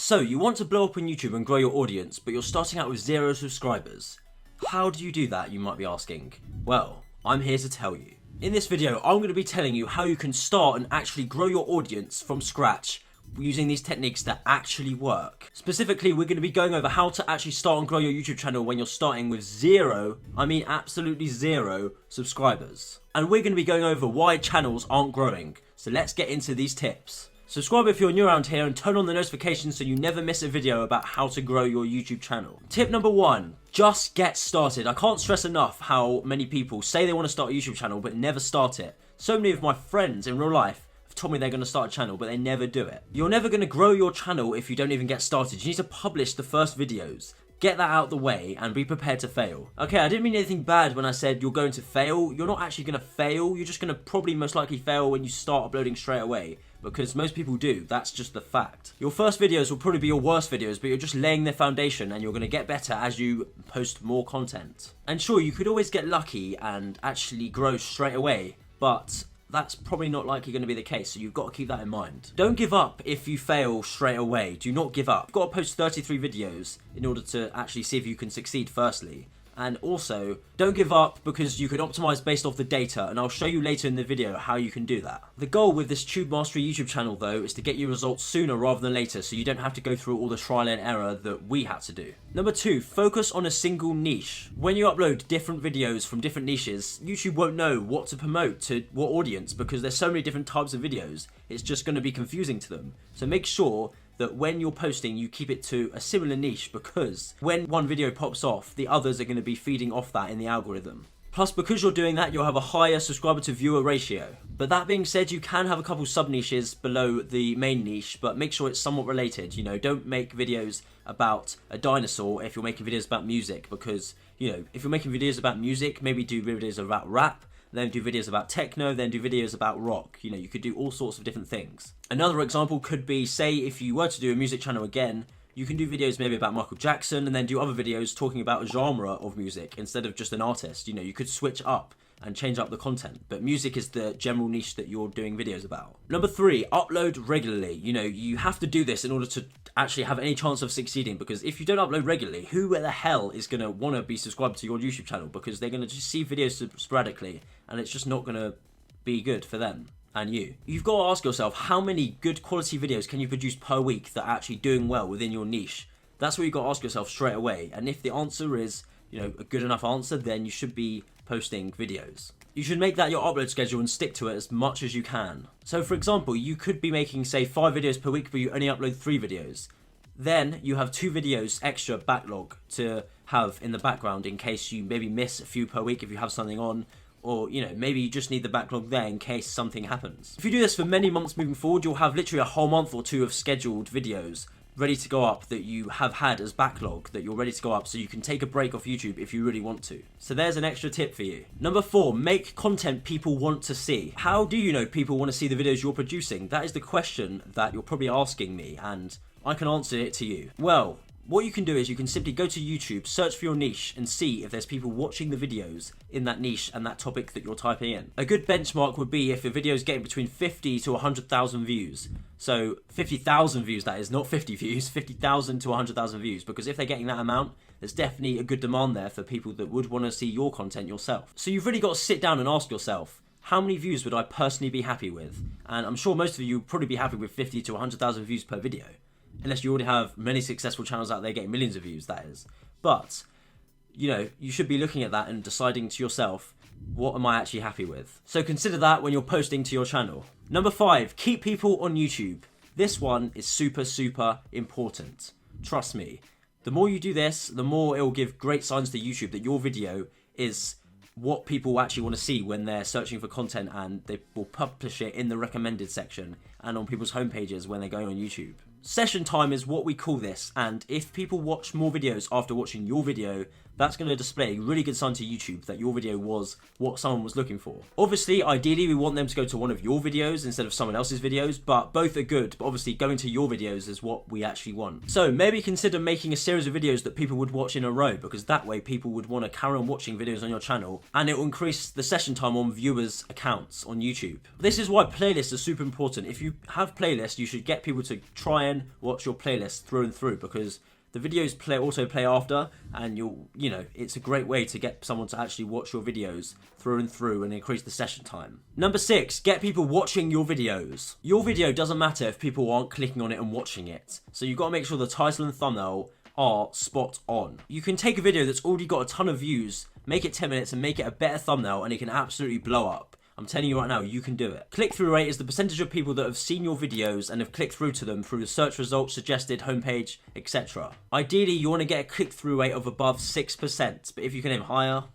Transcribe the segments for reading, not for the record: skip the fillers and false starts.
So you want to blow up on YouTube and grow your audience, but you're starting out with 0 subscribers. How do you do that, you might be asking? Well, I'm here to tell you. In this video, I'm going to be telling you how you can start and actually grow your audience from scratch using these techniques that actually work. Specifically, we're going to be going over how to actually start and grow your YouTube channel when you're starting with 0, I mean absolutely 0 subscribers. And we're going to be going over why channels aren't growing. So let's get into these tips. Subscribe if you're new around here and turn on the notifications so you never miss a video about how to grow your YouTube channel. Tip number 1, just get started. I can't stress enough how many people say they want to start a YouTube channel but never start it. So many of my friends in real life have told me they're going to start a channel but they never do it. You're never going to grow your channel if you don't even get started. You need to publish the first videos. Get that out of the way and be prepared to fail. Okay, I didn't mean anything bad when I said you're going to fail. You're not actually going to fail. You're just going to probably most likely fail when you start uploading straight away, because most people do. That's just the fact. Your first videos will probably be your worst videos, but you're just laying the foundation and you're going to get better as you post more content. And sure, you could always get lucky and actually grow straight away, but that's probably not likely going to be the case, so you've got to keep that in mind. Don't give up if you fail straight away. Do not give up. You've got to post 33 videos in order to actually see if you can succeed firstly. And also, don't give up because you can optimize based off the data, and I'll show you later in the video how you can do that. The goal with this Tube Mastery YouTube channel though is to get you results sooner rather than later, so you don't have to go through all the trial and error that we had to do. Number 2, focus on a single niche. When you upload different videos from different niches, YouTube won't know what to promote to what audience because there's so many different types of videos, it's just going to be confusing to them. So make sure that when you're posting, you keep it to a similar niche, because when one video pops off, the others are going to be feeding off that in the algorithm. Plus, because you're doing that, you'll have a higher subscriber to viewer ratio. But that being said, you can have a couple sub niches below the main niche, but make sure it's somewhat related. You know, don't make videos about a dinosaur if you're making videos about music, because, you know, if you're making videos about music, maybe do videos about rap, then do videos about techno, then do videos about rock. You know, you could do all sorts of different things. Another example could be, say, if you were to do a music channel again, you can do videos maybe about Michael Jackson and then do other videos talking about a genre of music instead of just an artist. You know, you could switch up and change up the content, but music is the general niche that you're doing videos about. Number 3, upload regularly. You know, you have to do this in order to actually have any chance of succeeding, because if you don't upload regularly, who the hell is going to want to be subscribed to your YouTube channel? Because they're going to just see videos sporadically and it's just not going to be good for them and you. You've got to ask yourself, how many good quality videos can you produce per week that are actually doing well within your niche? That's what you've got to ask yourself straight away. And if the answer is, you know, a good enough answer, then you should be posting videos. You should make that your upload schedule and stick to it as much as you can. So for example, you could be making, say, 5 videos per week, but you only upload 3 videos. Then you have 2 videos extra backlog to have in the background in case you maybe miss a few per week if you have something on, or, you know, maybe you just need the backlog there in case something happens. If you do this for many months moving forward, you'll have literally a whole month or 2 of scheduled videos ready to go up that you have had as backlog, that you're ready to go up, so you can take a break off YouTube if you really want to. So there's an extra tip for you. Number 4, make content people want to see. How do you know people want to see the videos you're producing? That is the question that you're probably asking me, and I can answer it to you. Well, what you can do is you can simply go to YouTube, search for your niche, and see if there's people watching the videos in that niche and that topic that you're typing in. A good benchmark would be if a video is getting between 50 to 100,000 views. So 50,000 views, that is, not 50 views, 50,000 to 100,000 views, because if they're getting that amount, there's definitely a good demand there for people that would want to see your content yourself. So you've really got to sit down and ask yourself, how many views would I personally be happy with? And I'm sure most of you would probably be happy with 50 to 100,000 views per video. Unless you already have many successful channels out there getting millions of views, that is. But, you know, you should be looking at that and deciding to yourself, what am I actually happy with? So consider that when you're posting to your channel. Number 5, keep people on YouTube. This one is super, super important. Trust me. The more you do this, the more it will give great signs to YouTube that your video is what people actually want to see when they're searching for content, and they will publish it in the recommended section and on people's homepages when they're going on YouTube. Session time is what we call this, and if people watch more videos after watching your video, that's going to display a really good sign to YouTube that your video was what someone was looking for. Obviously, ideally, we want them to go to one of your videos instead of someone else's videos, but both are good. But obviously, going to your videos is what we actually want. So maybe consider making a series of videos that people would watch in a row, because that way people would want to carry on watching videos on your channel, and it will increase the session time on viewers' accounts on YouTube. This is why playlists are super important. If you have playlists, you should get people to try and watch your playlist through and through, because the videos also play after, and it's a great way to get someone to actually watch your videos through and through and increase the session time. Number 6, get people watching your videos. Your video doesn't matter if people aren't clicking on it and watching it. So you've got to make sure the title and thumbnail are spot on. You can take a video that's already got a ton of views, make it 10 minutes and make it a better thumbnail, and it can absolutely blow up. I'm telling you right now, you can do it. Click-through rate is the percentage of people that have seen your videos and have clicked through to them through the search results, suggested, homepage, etc. Ideally, you want to get a click-through rate of above 6%, but if you can aim higher,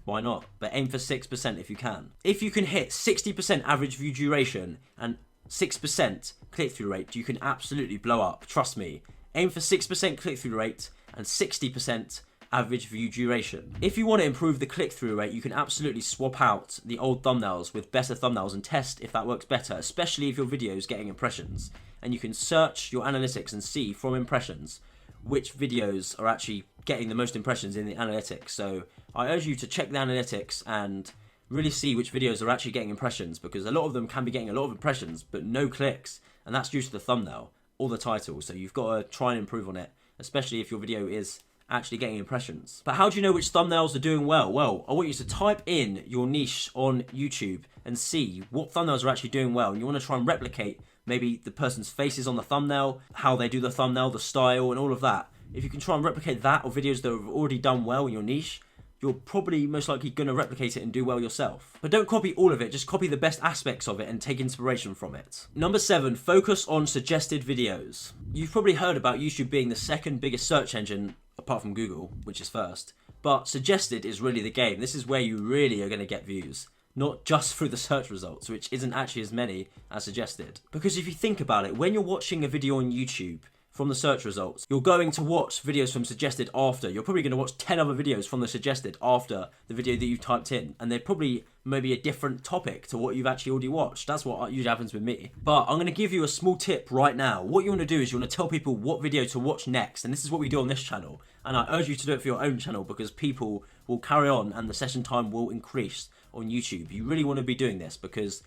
why not? But aim for 6% if you can. If you can hit 60% average view duration and 6% click-through rate, you can absolutely blow up. Trust me. Aim for 6% click-through rate and 60% average view duration. If you want to improve the click-through rate, you can absolutely swap out the old thumbnails with better thumbnails and test if that works better, especially if your video is getting impressions. And you can search your analytics and see from impressions which videos are actually getting the most impressions in the analytics. So I urge you to check the analytics and really see which videos are actually getting impressions, because a lot of them can be getting a lot of impressions but no clicks, and that's due to the thumbnail or the title. So you've got to try and improve on it, especially if your video is actually getting impressions. But how do you know which thumbnails are doing well? Well, I want you to type in your niche on YouTube and see what thumbnails are actually doing well, and you want to try and replicate maybe the person's faces on the thumbnail, how they do the thumbnail, the style, and all of that. If you can try and replicate that, or videos that have already done well in your niche, you're probably most likely going to replicate it and do well yourself. But don't copy all of it, just copy the best aspects of it and take inspiration from it. Number 7, focus on suggested videos. You've probably heard about YouTube being the second biggest search engine apart from Google, which is first. But suggested is really the game. This is where you really are going to get views, not just through the search results, which isn't actually as many as suggested. Because if you think about it, when you're watching a video on YouTube from the search results, you're going to watch videos from suggested after. You're probably going to watch 10 other videos from the suggested after the video that you've typed in, and they're probably maybe a different topic to what you've actually already watched. That's what usually happens with me. But I'm going to give you a small tip right now. What you want to do is you want to tell people what video to watch next, and this is what we do on this channel, and I urge you to do it for your own channel, because people will carry on and the session time will increase on YouTube. You really want to be doing this, because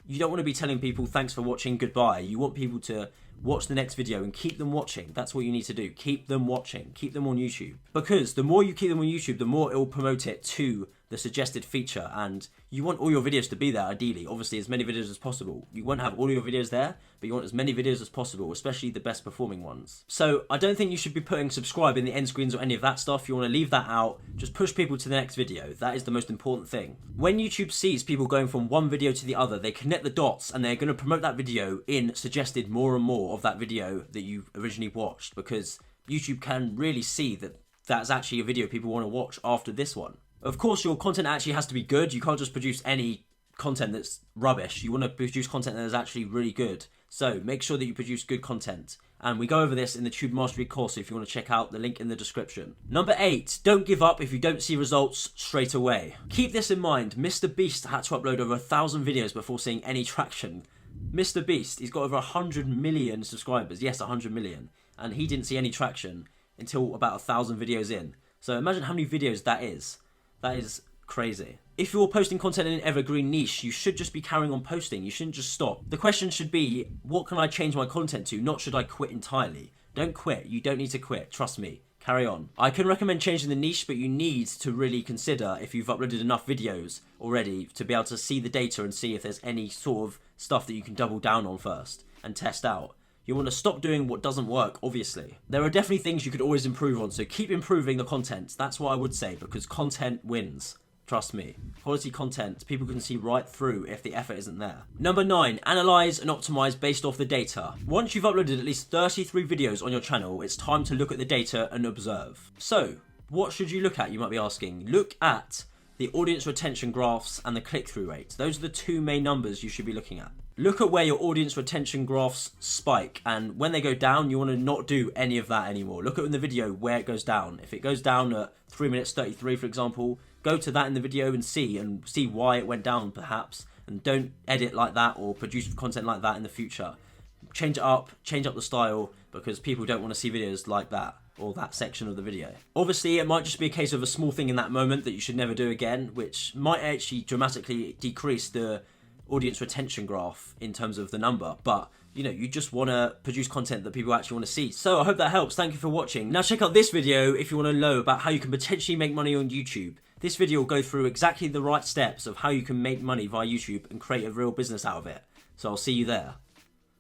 you don't want to be telling people thanks for watching, goodbye. You want people to watch the next video and keep them watching. That's what you need to do. Keep them watching. Keep them on YouTube. Because the more you keep them on YouTube, the more it will promote it to the suggested feature, and you want all your videos to be there ideally. Obviously, as many videos as possible. You won't have all your videos there, but you want as many videos as possible, especially the best performing ones. So I don't think you should be putting subscribe in the end screens or any of that stuff. You want to leave that out. Just push people to the next video. That is the most important thing. When YouTube sees people going from one video to the other, they connect the dots and they're going to promote that video in suggested more and more of that video that you originally watched, because YouTube can really see that that's actually a video people want to watch after this one. Of course, your content actually has to be good. You can't just produce any content that's rubbish. You want to produce content that is actually really good. So make sure that you produce good content. And we go over this in the Tube Mastery course if you want to check out the link in the description. Number 8, don't give up if you don't see results straight away. Keep this in mind. Mr. Beast had to upload over 1,000 videos before seeing any traction. Mr. Beast, he's got over 100 million subscribers. Yes, 100 million. And he didn't see any traction until about 1,000 videos in. So imagine how many videos that is. That is crazy. If you're posting content in an evergreen niche, you should just be carrying on posting. You shouldn't just stop. The question should be, what can I change my content to? Not should I quit entirely. Don't quit. You don't need to quit. Trust me. Carry on. I can recommend changing the niche, but you need to really consider if you've uploaded enough videos already to be able to see the data and see if there's any sort of stuff that you can double down on first and test out. You want to stop doing what doesn't work, obviously. There are definitely things you could always improve on, so keep improving the content. That's what I would say, because content wins. Trust me. Quality content, people can see right through if the effort isn't there. Number 9, analyze and optimize based off the data. Once you've uploaded at least 33 videos on your channel, it's time to look at the data and observe. So, what should you look at, you might be asking? Look at the audience retention graphs and the click-through rate. Those are the two main numbers you should be looking at. Look at where your audience retention graphs spike, and when they go down, you want to not do any of that anymore. Look at in the video where it goes down. If it goes down at 3 minutes 33, for example, go to that in the video and see why it went down, perhaps, and don't edit like that or produce content like that in the future. Change up the style, because people don't want to see videos like that or that section of the video. Obviously, it might just be a case of a small thing in that moment that you should never do again, which might actually dramatically decrease the audience retention graph in terms of the number, but you know, you just want to produce content that people actually want to see. So I hope that helps. Thank you for watching. Now check out this video if you want to know about how you can potentially make money on YouTube. This video will go through exactly the right steps of how you can make money via YouTube and create a real business out of it. So I'll see you there.